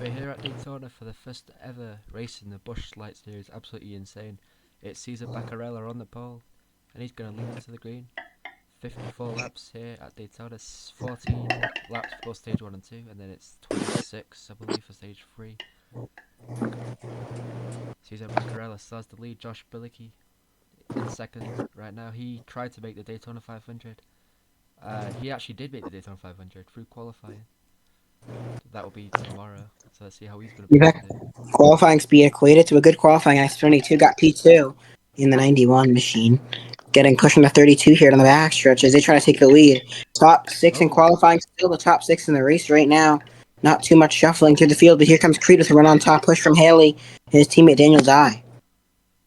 We're here at Daytona for the first ever race in the Busch Light series. Absolutely insane. It's Cesar Beccarella on the pole, and he's going to lead into the green. 54 laps here at Daytona. 14 laps for stage 1 and 2, and then it's 26, I believe, for stage 3. Cesar Beccarella starts the lead. Josh Bilicki in second right now. He tried to make the Daytona 500. He actually did make the Daytona 500 through qualifying. That will be tomorrow. So let's see how he's going to In perform fact, today. qualifying speed equated to a good qualifying. X22 got P2 in the 91 machine. Getting pushing the 32 here on the backstretch as they try to take the lead. Top six in Oh, qualifying, still the top six in the race right now. Not too much shuffling through the field, but here comes Creed with a run on top push from Haley, his teammate Daniel Dye.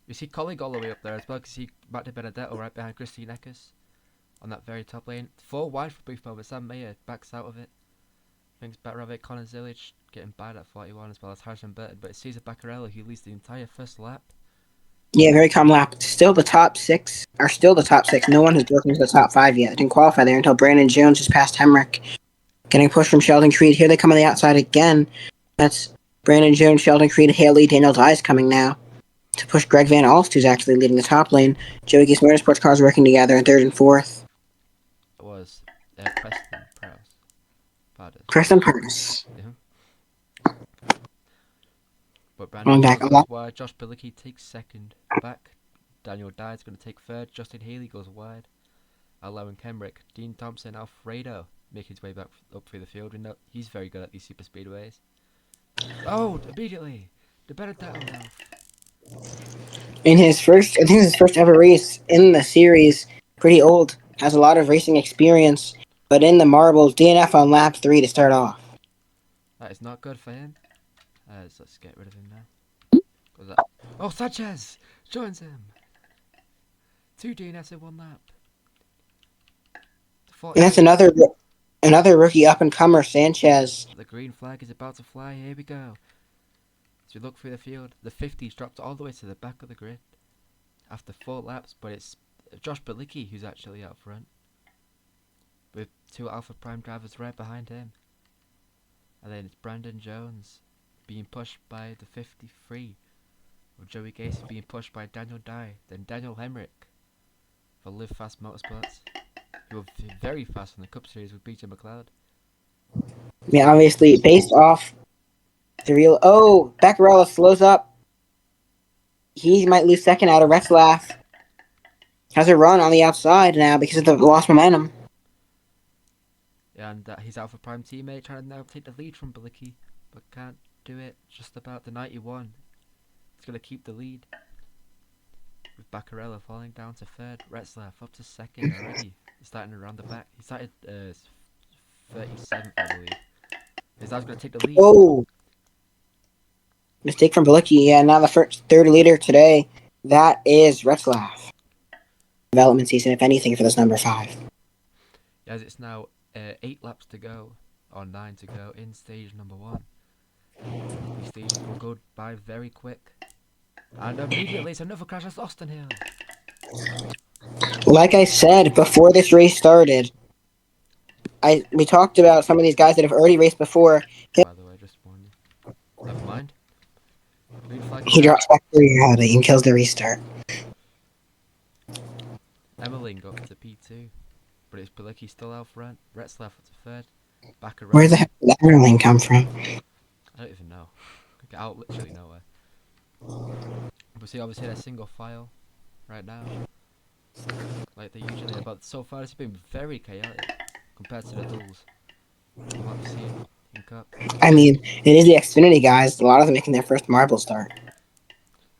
you see colleague all the way up there as well, because he back to Benedetto right behind Christine Eckers on that very top lane. 4 wide for brief moment. Sam Mayer backs out of it. Thinks better of it. Connor Zilic getting bad at 41 as well as Harrison Burton. But it's Cesar Beccarella who leads the entire first lap. Yeah, very calm lap. Still the top six are still the top six. No one has broken into the top five yet. Didn't qualify there until Brandon Jones just passed Hemrick. Getting pushed from Sheldon Creed. Here they come on the outside again. That's Brandon Jones, Sheldon Creed, Haley, Daniel Dye's coming now to push Greg Van Alst, who's actually leading the top lane. Joey Geese Motorsports cars working together in third and fourth. It was Preston Prowse. Pardon. Preston Purvis. Yeah. But Brandon Going back Jones a goes lot. wide. Josh Bilicki takes second back. Daniel Dye's going to take third. Justin Haley goes wide. Allowing Kemrick. Dean Thompson, Alfredo making his way back up through the field. We know he's very good at these super speedways. Oh, immediately! The Benedetto Ralph. In his first, I think it's his first ever race in the series. Pretty old, has a lot of racing experience, but in the marbles, DNF on lap 3 to start off. That is not good for him. So let's get rid of him now. Oh, Sanchez joins him. 2 DNFs in 1 lap. And that's another rookie up and comer, Sanchez. The green flag is about to fly. Here we go. As we look through the field, the 50's dropped all the way to the back of the grid after 4 laps, but it's Josh Bilicki who's actually out front, with 2 Alpha Prime drivers right behind him. And then it's Brandon Jones being pushed by the 53, with Joey Gacy being pushed by Daniel Dye, then Daniel Hemrick for Live Fast Motorsports, who were very fast in the Cup Series with BJ McLeod. I mean, obviously, based off the real. Oh, Beccarella slows up. He might lose second out of Retzlaff. Has a run on the outside now because of the lost momentum. And his Alpha Prime teammate trying to now take the lead from Bilicki, but can't do it. Just about the 91. He's going to keep the lead, with Beccarella falling down to third. Retzlaff up to second already. He's starting around the back. He started 37th, I believe. His dad's going to take the lead. Oh, mistake from Bilicki. Yeah, now the third leader today. That is Retzlaff. Development season, if anything, for this number 5. As it's now 8 laps to go, or 9 to go, in stage number 1. These stages will go by very quick. And immediately it's another crash. That's Austin Hill. Like I said before this race started, we talked about some of these guys that have already raced before. By the way, just warn you. Never mind. Green flag. He drops back through your head and kills the restart. Emmeline got to P2, but it's Bilicki still out front. Retzlaff to third. Beccarella. Where the heck did that Everling come from? I don't even know. Get out literally nowhere. But see, obviously they're single file right now, like they usually are. But so far it's been very chaotic compared to the duels. From what we've seen in Cup. I mean, it is the Xfinity guys. A lot of them making their first marble start.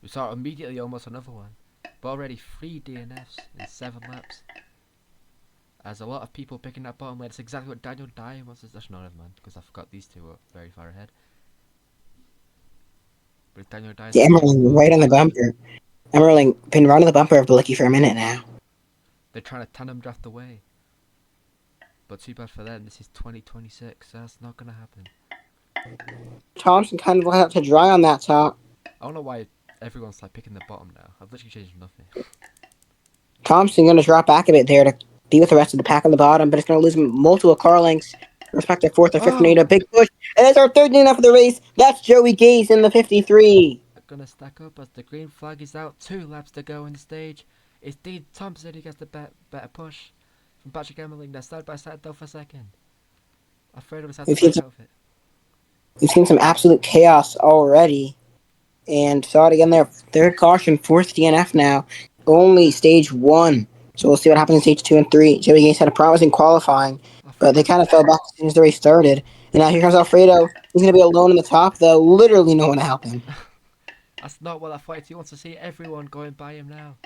We saw immediately almost another one, but already 3 DNFs in 7 laps. As a lot of people picking that bottom lane. It's exactly what Daniel Dye wants to. That's not him, man, because I forgot these two were very far ahead. But Daniel Dye. Yeah, Emmerling right on the bumper. Emmerling been running the bumper of Bilicki for a minute now. They're trying to tandem draft away. But too bad for them. This is 2026. So that's not going to happen. Thompson kind of let out to dry on that top. I don't know why everyone's like picking the bottom now. I've literally changed nothing. Thompson going to drop back a bit there to be with the rest of the pack on the bottom, but it's going to lose multiple car lengths respective fourth or fifth Oh, grenade, a big push, and that's our third name for the race. That's Joey Gase in the 53. gonna stack up as the green flag is out. 2 laps to go in the stage. It's Dean Thompson who gets the better push from Patrick Emmerling. They're side by side though for second. Alfredo has had to We've seen back some, out of it. we've seen some absolute chaos already, and saw it again there. Third caution, fourth DNF now. Only stage one. So we'll see what happens in stage 2 and 3. Joey Gase had a promising qualifying, but they Alfredo, kind of fell back as soon as the race started. And now here comes Alfredo. He's going to be alone in the top, though. Literally no one to help him. that's not what that fight. He wants to see everyone going by him now.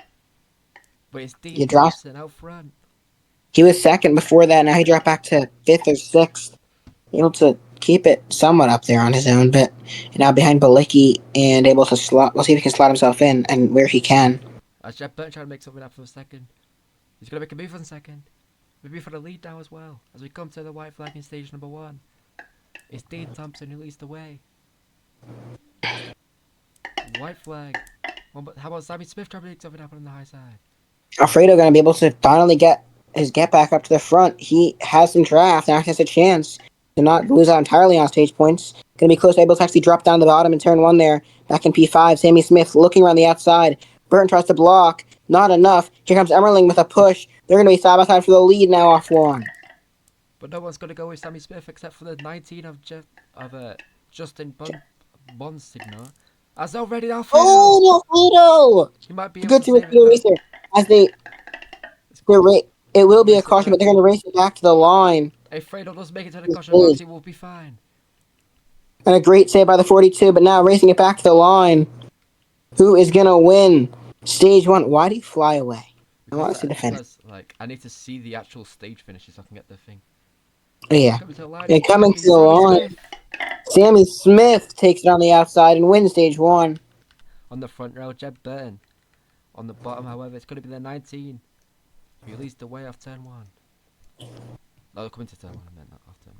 But it's Dean You drop. Thompson out front. He was second before that. Now he dropped back to fifth or sixth. Able to keep it somewhat up there on his own, but now behind Balicki and able to slot. We'll see if he can slot himself in and where he can. As Jeb Burton trying to make something happen for second. He's gonna make a move on second. Maybe for the lead now as well. As we come to the white flag in stage number 1. It's Dean Thompson who leads the way. White flag. How about Sammy Smith trying to make something happen on the high side? Alfredo going to be able to finally get his get back up to the front. He has some draft. Now he has a chance to not lose out entirely on stage points. Going to be close, able to actually drop down the bottom in turn 1 there. Back in P5, Sammy Smith looking around the outside. Burton tries to block. Not enough. Here comes Emmerling with a push. They're going to be side by side for the lead now off one. But no one's gonna go with Sammy Smith except for the 19 of Justin Bonsignor. As already Alfredo. Oh, Alfredo! He might be able Good to to save it the though. racer. As it will be a Race it caution, but back. they're going to race it back to the line. If Fredo does make it to the caution box, he will be fine. And a great save by the 42, but now racing it back to the line. Who is going to win stage 1? Why do you fly away? I want to see the finish. Like, I need to see the actual stage finishes so I can get the thing. Oh, yeah. Coming to the line, And coming to the Sammy line, Smith. Sammy Smith takes it on the outside and wins stage 1. On the front row, Jeb Burton. On the bottom, however, it's going to be the 19. Who leads the way off turn 1. No, they're coming to turn 1, I meant that off turn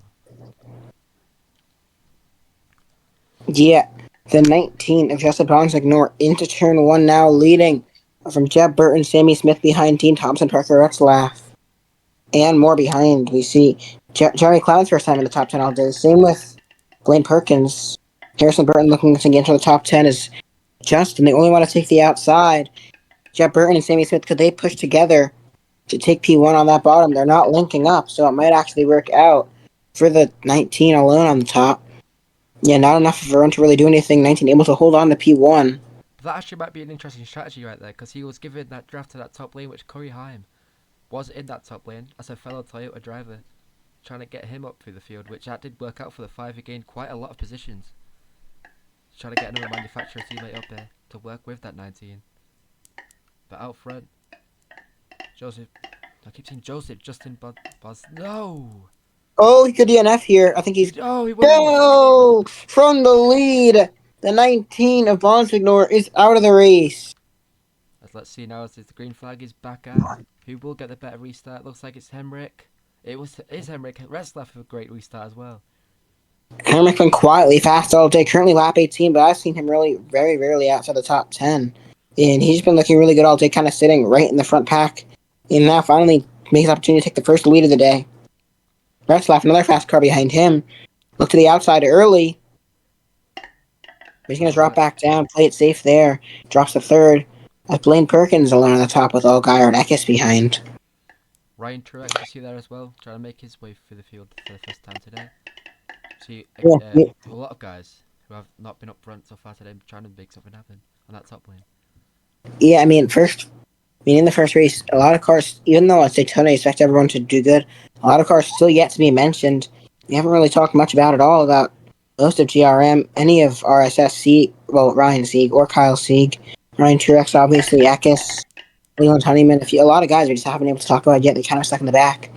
1. Yeah, the 19 of Justin Bonsignor into turn 1 now, leading from Jeb Burton, Sammy Smith behind Dean Thompson, Parker Retzlaff, and more behind. We see Jeremy Cloud's first time in the top 10 all day. Same with Blaine Perkins. Harrison Burton looking to get into the top 10 is Justin. They only want to take the outside. Jeb Burton and Sammy Smith, could they push together to take P1 on that bottom? They're not linking up, so it might actually work out for the 19 alone on the top. Yeah, not enough for Varun to really do anything. 19 able to hold on to P1. That actually might be an interesting strategy right there, because he was given that draft to that top lane, which Corey Haim was in that top lane as a fellow Toyota driver, trying to get him up through the field, which that did work out for the 5. He gained quite a lot of positions. Trying to get another manufacturer teammate up there to work with that 19. But out front, Joseph, I keep saying Joseph, Justin Buzz, no! Oh, he could DNF here. I think he's... Oh, he went No! From the lead, the 19 of Bonsignor is out of the race. Let's see now as the green flag is back out. Who will get the better restart? Looks like it's Hemrick. Is Hemrick. Retzlaff with a great restart as well. Hemrick been quietly fast all day. Currently lap 18, but I've seen him really very rarely outside the top 10. And he's been looking really good all day, kind of sitting right in the front pack. And now finally makes the opportunity to take the first lead of the day. Retzlaff, another fast car behind him. Look to the outside early. But he's going to drop back down, play it safe there. Drops the third. As Blaine Perkins alone on the top with Allgaier and Eckes behind. Ryan Truex, you see there as well, trying to make his way through the field for the first time today. See, a lot of guys who have not been up front so far today trying to make something happen on that top lane. Yeah, I mean, in the first race, a lot of cars, even though it's Daytona, I expect everyone to do good, a lot of cars still yet to be mentioned. We haven't really talked much about most of GRM, any of RSS Sieg, well, Ryan Sieg or Kyle Sieg, Ryan Truex, obviously, Eckes, Leland Honeyman. A lot of guys we just haven't been able to talk about yet. They're kind of stuck in the back.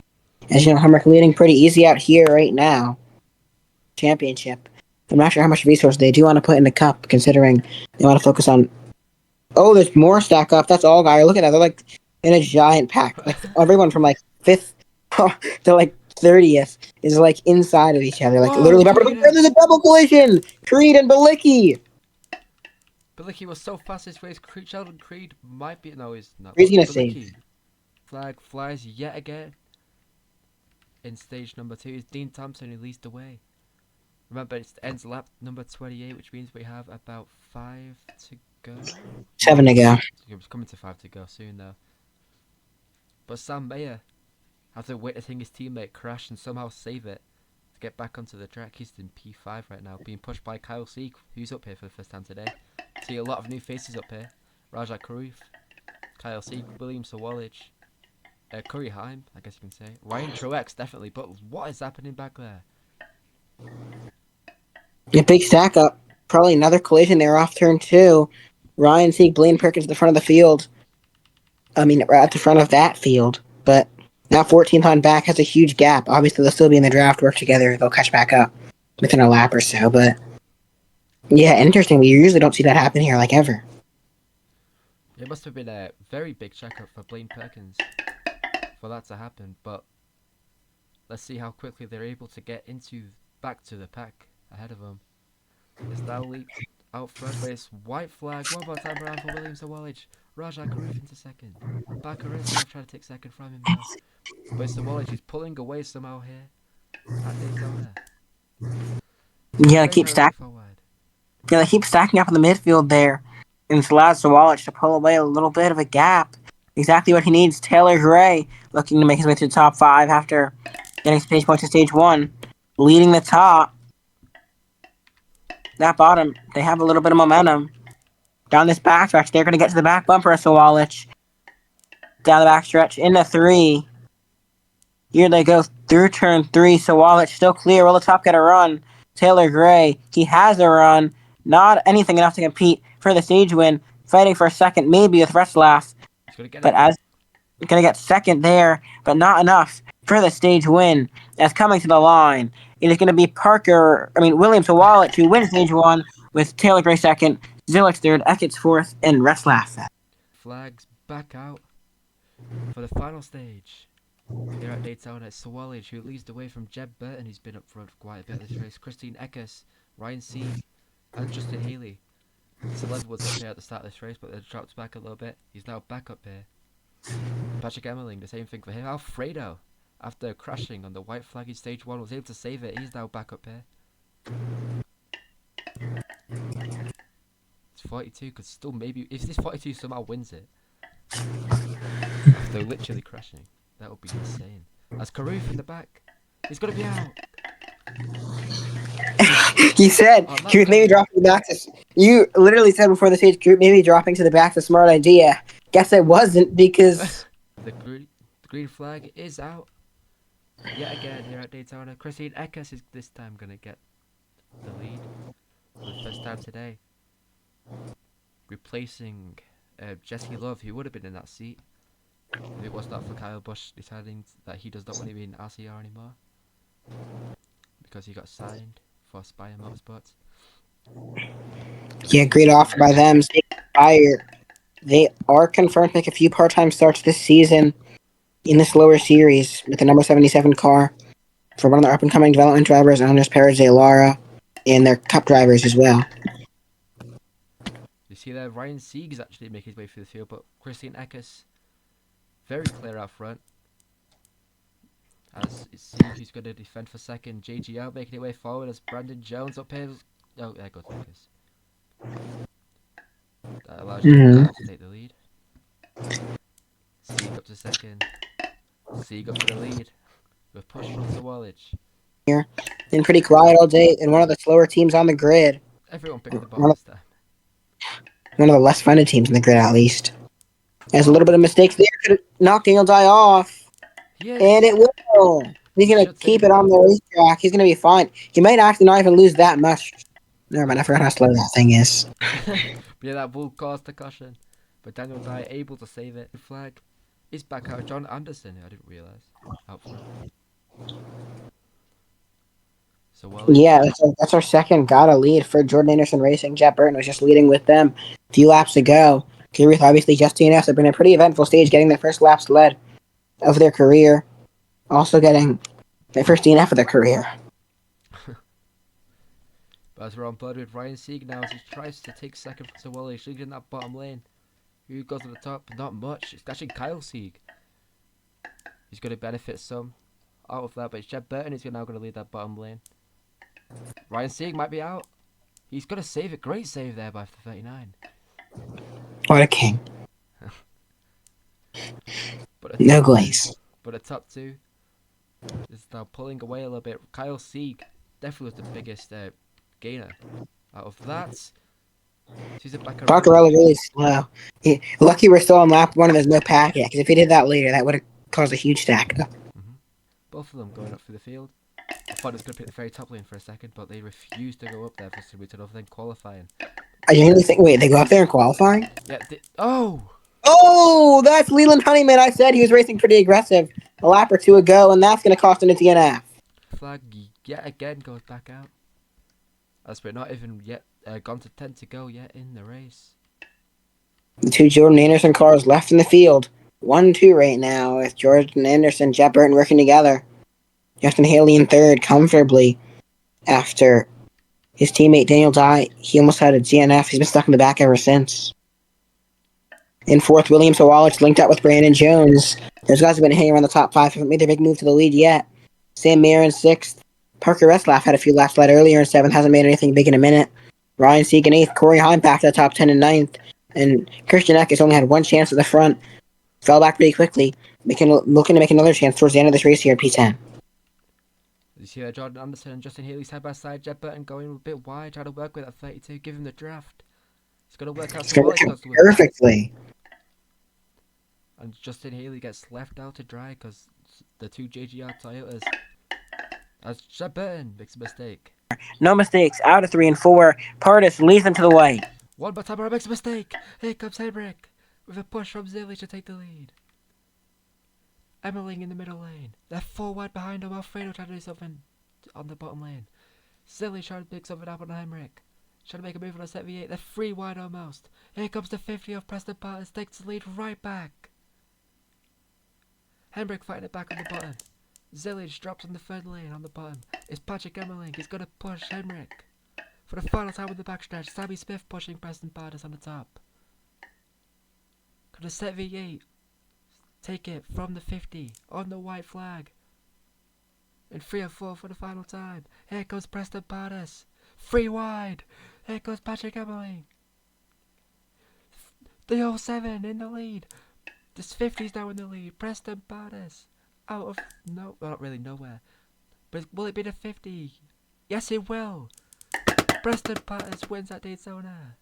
As you know, Hummer leading pretty easy out here right now. Championship. I'm not sure how much resources they do want to put in the cup, considering they want to focus on. Oh, there's more stack up. That's all, guy. Look at that. They're like in a giant pack. Like everyone from like 5th to like 30th is like inside of each other. Like Whoa, literally. But there's a double collision. Creed and Balicki. Balicki was so fast this race. Sheldon Creed might be. No, he's not. Creed's gonna Balicki. save. Flag flies yet again. in stage number 2 is Dean Thompson, who leads the way. Remember, it ends lap number 28, which means we have about 5 to go. 7 to go. It's coming to 5 to go soon, though. But Sam Mayer, after witnessing his teammate crash and somehow save it to get back onto the track, he's in P5 right now, being pushed by Kyle Sieg, who's up here for the first time today. See a lot of new faces up here. Rajat Karuf, Kyle Sieg, William Sawallich, Curry Heim, I guess you can say. Ryan Truex, definitely, but what is happening back there? A big stack up. Probably another collision there off turn 2. Ryan Sieg, Blaine Perkins at the front of the field. I mean, right at the front of that field. But now 14th on back has a huge gap. Obviously, they'll still be in the draft, work together. They'll catch back up within a lap or so. But yeah, interesting. We usually don't see that happen here, like ever. It must have been a very big checkup for Blaine Perkins for that to happen. But let's see how quickly they're able to get back to the pack ahead of them. It's now leap out front, but it's white flag. One more time around for Williams Sawallich. Rajat Karuf into second. Bakarizov trying to take second from him now. But Sawallich is pulling away somehow here at Daytona. Yeah, they keep stacking up in the midfield there. And it's allowed Sawallich to pull away a little bit of a gap. Exactly what he needs. Taylor Gray looking to make his way to the top 5 after getting stage points in stage 1. Leading the top. That bottom, they have a little bit of momentum. Down this backstretch, they're going to get to the back bumper of Sawallich. Down the backstretch, into 3. Here they go through turn 3. Sawallich still clear. Will the top get a run? Taylor Gray, he has a run. Not anything enough to compete for the stage win. Fighting for a second, maybe with Retzlaff. But as going to get second there, but not enough for the stage win. As coming to the line, it is going to be William Sawallich, who wins stage 1 with Taylor Gray second, Zillich third, Eckert's fourth, and Retzlaff. Flags back out for the final stage. Here at Daytona, it's Sawallich who leads the way from Jeb Burton, who's been up front for quite a bit of this race. Christine Eckes, Ryan Sieg, and Justin Haley. Celeb was up here at the start of this race, but they dropped back a little bit. He's now back up here. Patrick Emmerling, the same thing for him. Alfredo, after crashing on the white flag in stage 1, was able to save it. He's now back up here. It's 42, could still maybe, if this 42 somehow wins it, after literally crashing, that would be insane. As Karuf in the back, he's going to be out. He said he was maybe dropping back to. You literally said before the stage group maybe dropping to the back is a smart idea. Guess it wasn't because the green flag is out yet again here at Daytona. Christine Eckes is this time going to get the lead for the first time today, replacing Jesse Love, who would have been in that seat if it was not for Kyle Busch deciding that he does not want to be in RCR anymore because he got signed for Spire Motorsports. Yeah, great offer by them. Spire. They are confirmed to make a few part-time starts this season in this lower series with the number 77 car for one of their up-and-coming development drivers, Andres Perez de Lara, and their cup drivers as well. You see there, Ryan Sieg is actually making his way through the field, but Christine Eckes very clear out front. As Sieg who's going to defend for second. JGL making his way forward as Brandon Jones up here. Oh, there goes Eckes. That allows you to take the lead. Sieg up to second. Sieg up to the lead. With push from Sawallich. Here, been pretty quiet all day, and one of the slower teams on the grid. Everyone picked the bottom this time. One of the less funded teams in the grid, at least. There's a little bit of mistakes there. Could have knocked Daniel Dye off. Yes. And it will. He's going to keep it on the racetrack. He's going to be fine. He might actually not even lose that much. Never mind, I forgot how slow that thing is. Yeah, that will cause the caution. But Daniel Dye able to save it. The flag is back out. John Anderson, who I didn't realise. Out front. So yeah, that's our second Gata lead for Jordan Anderson Racing. Jet Burton was just leading with them a few laps ago. Ruth, obviously, just DNS have been a pretty eventful stage, getting their first laps led of their career. Also getting their first DNF of their career. But as we're on board with Ryan Sieg now, as he tries to take second for Sawallich, Sieg in that bottom lane. Who goes to the top? Not much. It's actually Kyle Sieg. He's going to benefit some out of that, but it's Jeb Burton who's now going to lead that bottom lane. Ryan Sieg might be out. He's going to save it. Great save there by 39. What a king. But No glaze. But a top two is now pulling away a little bit. Kyle Sieg definitely was the biggest gainer out of that. She's back Pacarella really slow. Lucky we're still on lap 1 and there's no pack yet, because if he did that later, that would have caused a huge stack. Both of them going up through the field. I thought it was going to pick the very top lane for a second, but they refused to go up there for some reason other than qualifying. I genuinely think, wait, they go up there in qualifying? Yeah, oh! Oh, that's Leland Honeyman. I said he was racing pretty aggressive a lap or 2 ago, and that's going to cost him a DNF. Flag yet again goes back out. As we're not even yet gone to 10 to go yet in the race. The 2 Jordan Anderson cars left in the field. 1-2 right now with Jordan Anderson, Jeb Burton working together. Justin Haley in 3rd comfortably after his teammate Daniel Dye. He almost had a DNF. He's been stuck in the back ever since. In 4th, William Sawalich linked up with Brandon Jones. Those guys have been hanging around the top 5. Haven't made their big move to the lead yet. Sam Mayer in 6th. Parker Reslaff had a few laps led earlier in 7th. Hasn't made anything big in a minute. Ryan Sieg in 8th. Corey Heim back to the top 10 in 9th. And Christian Eck has only had 1 chance at the front. Fell back pretty quickly. Looking to make another chance towards the end of this race here at P10. You see Jordan Anderson and Justin Haley side by side. Jeb Burton going a bit wide, trying to work with that 32. Give him the draft. It's going to work out perfectly. And Justin Haley gets left out to dry because the 2 JGR Toyotas. As Jeb Burton makes a mistake. No mistakes. Out of 3 and 4. Pardis leads them to the white. One but Tamara makes a mistake. Here comes Henrik with a push from Zillich to take the lead. Emmerling in the middle lane. They're 4 wide behind him. Alfredo trying to do something on the bottom lane. Zillich trying to pick something up on Henrik. Trying to make a move on a set V8. They're 3 wide almost. Here comes the 50 of Preston Bartis. Takes the lead right back. Henrik fighting it back on the bottom. Zillich drops on the 3rd lane on the bottom. It's Patrick Emmerling. He's going to push Henrik. For the final time in the backstretch, Sammy Smith pushing Preston Bartis on the top. Gonna set V8. Take it from the 50 on the white flag. In 3 and 4 for the final time. Here goes Preston Bartis. 3 wide. Here goes Patrick Emmerling. The 07 in the lead. This 50's now in the lead. Preston Bartis out of well, not really nowhere. But will it be the 50? Yes, it will. Preston Bartis wins at Daytona.